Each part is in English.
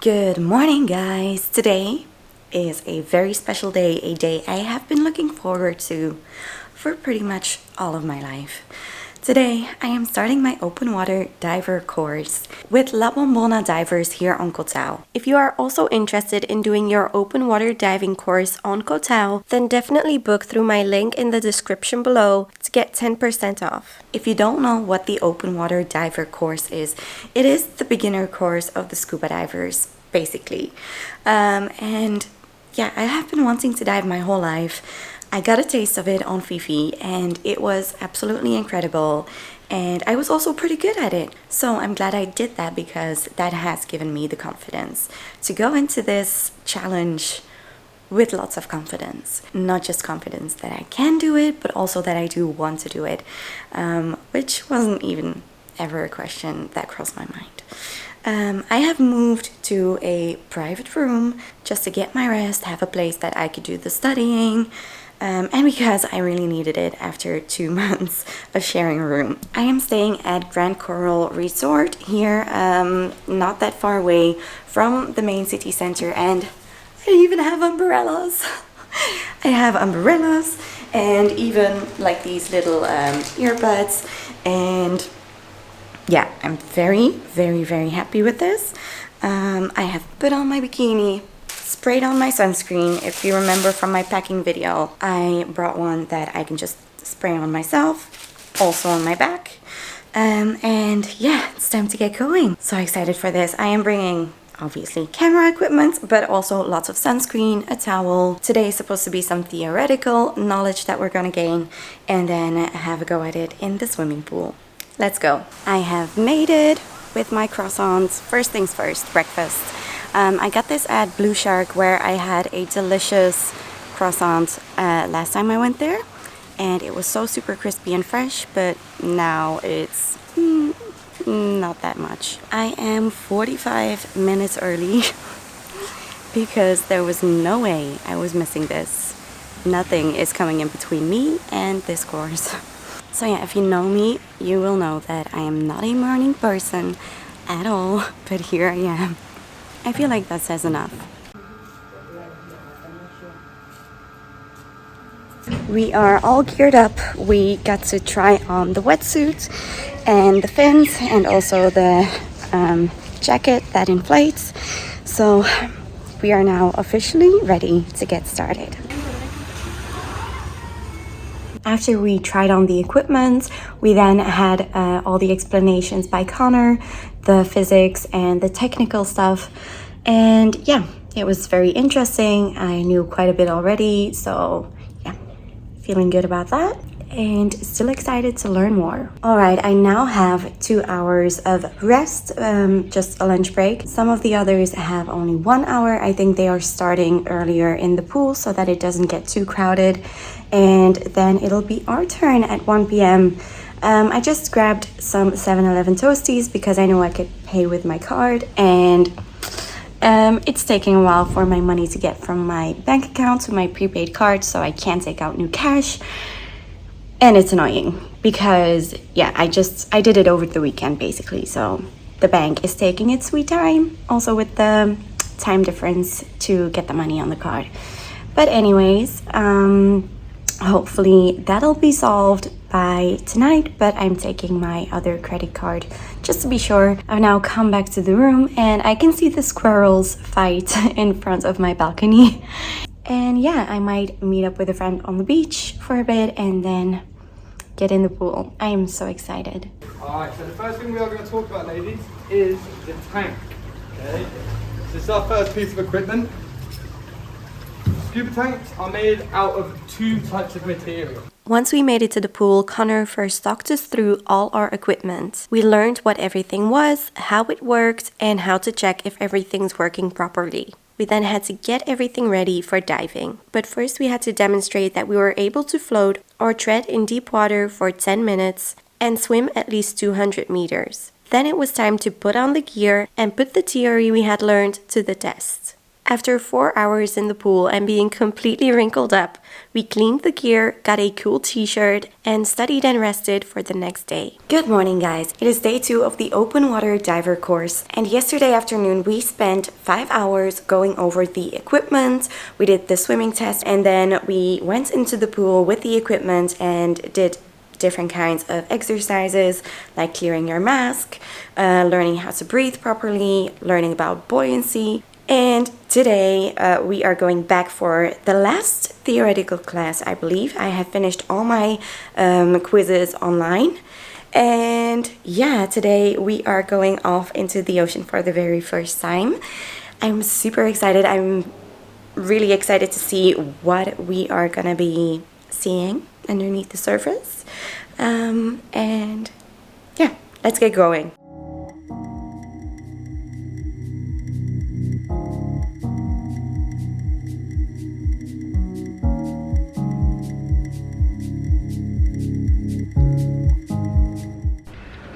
Good morning, guys. Today is a very special day, a day I have been looking forward to for pretty much all of my life. Today, I am starting my open water diver course with La Bombona Divers here on Koh Tao. If you are also interested in doing your open water diving course on Koh Tao, then definitely book through my link in the description below to get 10% off. If you don't know what the open water diver course is, it is the beginner course of the scuba divers, basically. And yeah, I have been wanting to dive my whole life. I got a taste of it on Fifi and it was absolutely incredible, and I was also pretty good at it. So I'm glad I did that because that has given me the confidence to go into this challenge with lots of confidence. Not just confidence that I can do it, but also that I do want to do it, which wasn't even ever a question that crossed my mind. I have moved to a private room just to get my rest, have a place that I could do the studying, and because I really needed it after 2 months of sharing a room. I am staying at Grand Coral Resort here, not that far away from the main city center, and I even have umbrellas. I have umbrellas and even like these little earbuds, and yeah, I'm very happy with this. I have put on my bikini, sprayed on my sunscreen. If you remember from my packing video, I brought one that I can just spray on myself, also on my back. And yeah, it's time to get going. So excited for this. I am bringing obviously camera equipment, but also lots of sunscreen, a towel. Today is supposed to be some theoretical knowledge that we're gonna gain, and then have a go at it in the swimming pool. Let's go. I have made it with my croissants. First things first, breakfast. I got this at Blue Shark, where I had a delicious croissant last time I went there, and it was so super crispy and fresh, but now it's not that much. I am 45 minutes early because there was no way I was missing this. Nothing is coming in between me and this course. So yeah, if you know me, you will know that I am not a morning person at all, but here I am. I feel like that says enough. We are all geared up. We got to try on the wetsuit and the fins and also the jacket that inflates. So we are now officially ready to get started. After we tried on the equipment, we then had all the explanations by Connor, the physics and the technical stuff. And yeah, it was very interesting. I knew quite a bit already, so yeah, feeling good about that and still excited to learn more. All right, I now have 2 hours of rest, just a lunch break. Some of the others have only 1 hour. I think they are starting earlier in the pool so that it doesn't get too crowded. And then it'll be our turn at 1 p.m. I just grabbed some 7-Eleven Toasties because I know I could pay with my card, and it's taking a while for my money to get from my bank account to my prepaid card, so I can't take out new cash. And it's annoying because yeah, I did it over the weekend basically, so the bank is taking its sweet time, also with the time difference, to get the money on the card. But anyways, hopefully that'll be solved by tonight, but I'm taking my other credit card just to be sure. I've now come back to the room and I can see the squirrels fight in front of my balcony. And yeah, I might meet up with a friend on the beach for a bit and then get in the pool. I am so excited. Alright, so the first thing we are going to talk about, ladies, is the tank. Okay, so this is our first piece of equipment. Scuba tanks are made out of 2 types of material. Once we made it to the pool, Connor first talked us through all our equipment. We learned what everything was, how it worked, and how to check if everything's working properly. We then had to get everything ready for diving. But first we had to demonstrate that we were able to float or tread in deep water for 10 minutes and swim at least 200 meters. Then it was time to put on the gear and put the theory we had learned to the test. After 4 hours in the pool and being completely wrinkled up, we cleaned the gear, got a cool t-shirt, and studied and rested for the next day. Good morning, guys. It is day 2 of the open water diver course, and yesterday afternoon we spent 5 hours going over the equipment. We did the swimming test, and then we went into the pool with the equipment and did different kinds of exercises like clearing your mask, learning how to breathe properly, learning about buoyancy. And today we are going back for the last theoretical class, I believe. I have finished all my quizzes online. And yeah, today we are going off into the ocean for the very first time. I'm super excited. I'm really excited to see what we are gonna be seeing underneath the surface. And yeah, let's get going.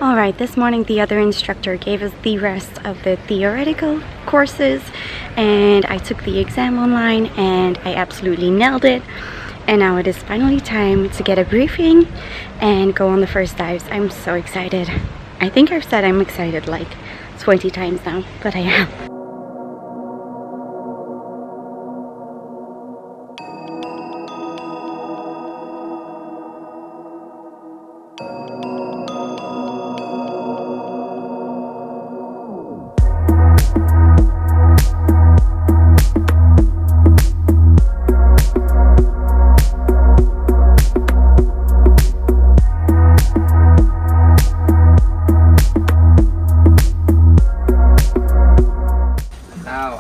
Alright, this morning the other instructor gave us the rest of the theoretical courses, and I took the exam online and I absolutely nailed it. And now it is finally time to get a briefing and go on the first dives. I'm so excited. I think I've said I'm excited like 20 times now, but I am.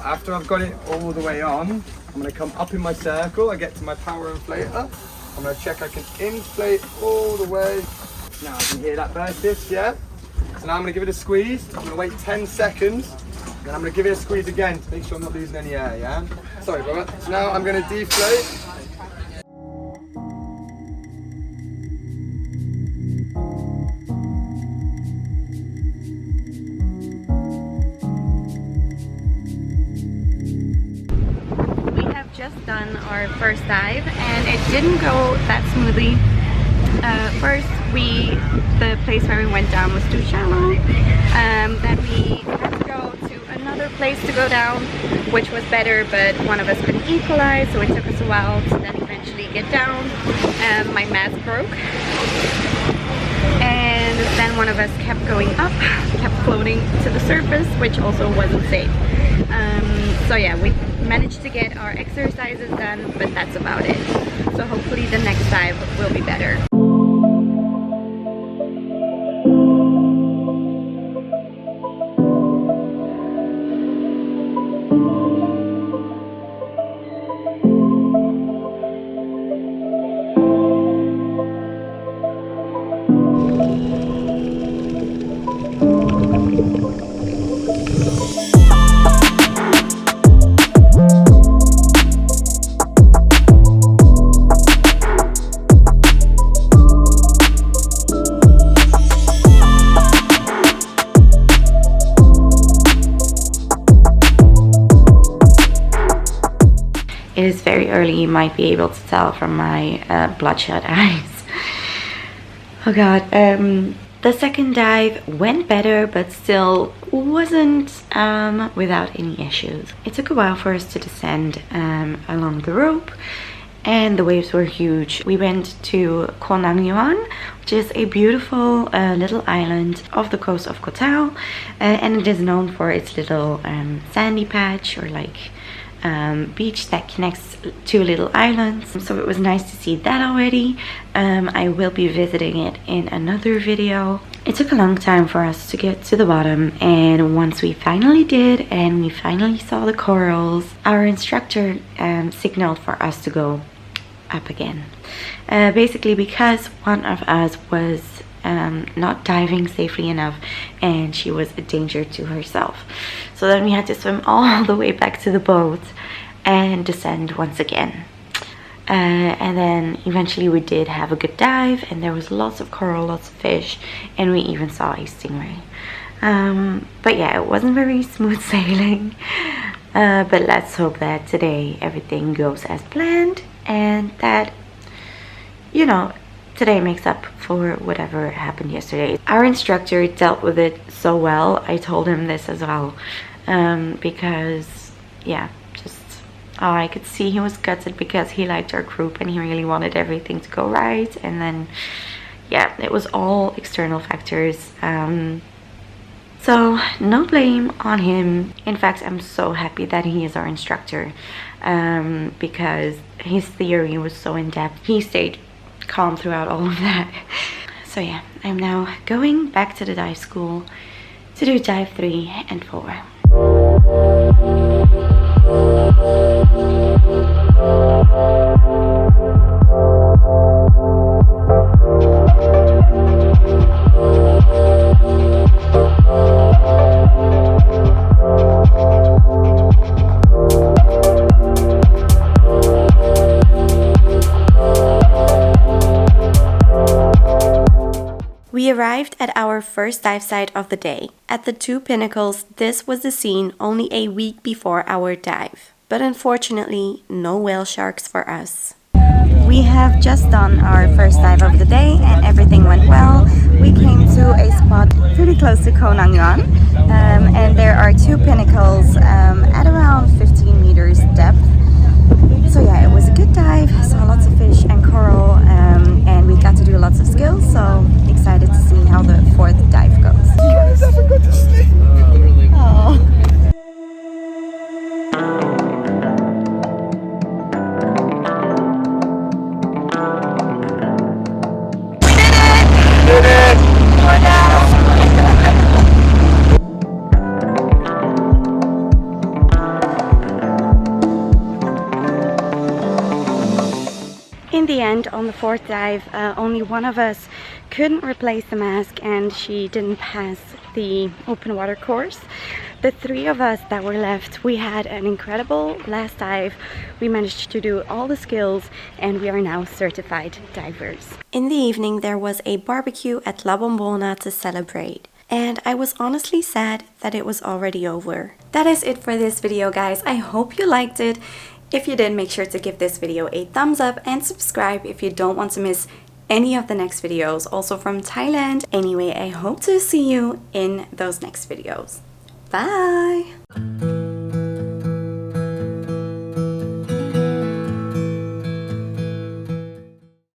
After I've got it all the way on, I'm going to come up in my circle. I get to my power inflator. I'm going to check I can inflate all the way. Now I can hear that burst, yeah? So now I'm going to give it a squeeze. I'm going to wait 10 seconds. Then I'm going to give it a squeeze again to make sure I'm not losing any air, yeah? Sorry, brother. So now I'm going to deflate. Just done our first dive and it didn't go that smoothly. First the place where we went down was too shallow. Then we had to go to another place to go down, which was better, but one of us couldn't equalize, so it took us a while to then eventually get down. My mask broke, and then one of us kept going up, kept floating to the surface, which also wasn't safe. So yeah, we managed to get our exercises done, but that's about it. So hopefully the next dive will be better. It is very early, you might be able to tell from my bloodshot eyes. Oh god. The second dive went better, but still wasn't without any issues. It took a while for us to descend along the rope, and the waves were huge. We went to Koh Tao, which is a beautiful little island off the coast of Koh Tao, and it is known for its little sandy patch, or like beach that connects two little islands. So it was nice to see that already. I will be visiting it in another video. It took a long time for us to get to the bottom, and once we finally did and we finally saw the corals, our instructor signaled for us to go up again. Basically because one of us was not diving safely enough and she was a danger to herself. So then we had to swim all the way back to the boat and descend once again. And then eventually we did have a good dive, and there was lots of coral, lots of fish, and we even saw a stingray. But yeah, it wasn't very smooth sailing. But let's hope that today everything goes as planned and that, you know, today makes up for whatever happened yesterday. Our instructor dealt with it so well. I told him this as well, because yeah, just I could see he was gutted because he liked our group and he really wanted everything to go right. And then yeah, it was all external factors. So no blame on him. In fact, I'm so happy that he is our instructor, because his theory was so in-depth. He stayed calm throughout all of that. So yeah, I'm now going back to the dive school to do dive 3 and 4. We arrived at our first dive site of the day. At the 2 pinnacles, this was the scene only a week before our dive. But unfortunately, no whale sharks for us. We have just done our first dive of the day and everything went well. We came to a spot pretty close to Koh Tao, and there are 2 pinnacles at around 15 meters depth. So yeah, it was a good dive, saw lots of fish and coral, and we got to do lots of skills, so excited to see how the 4th dive goes. You guys ever go to sleep? Oh. In the end, on the 4th dive, only one of us couldn't replace the mask and she didn't pass the open water course. The 3 of us that were left, we had an incredible last dive. We managed to do all the skills and we are now certified divers. In the evening, there was a barbecue at La Bombona to celebrate. And I was honestly sad that it was already over. That is it for this video, guys. I hope you liked it. If you did, make sure to give this video a thumbs up and subscribe if you don't want to miss any of the next videos, also from Thailand. Anyway, I hope to see you in those next videos. Bye!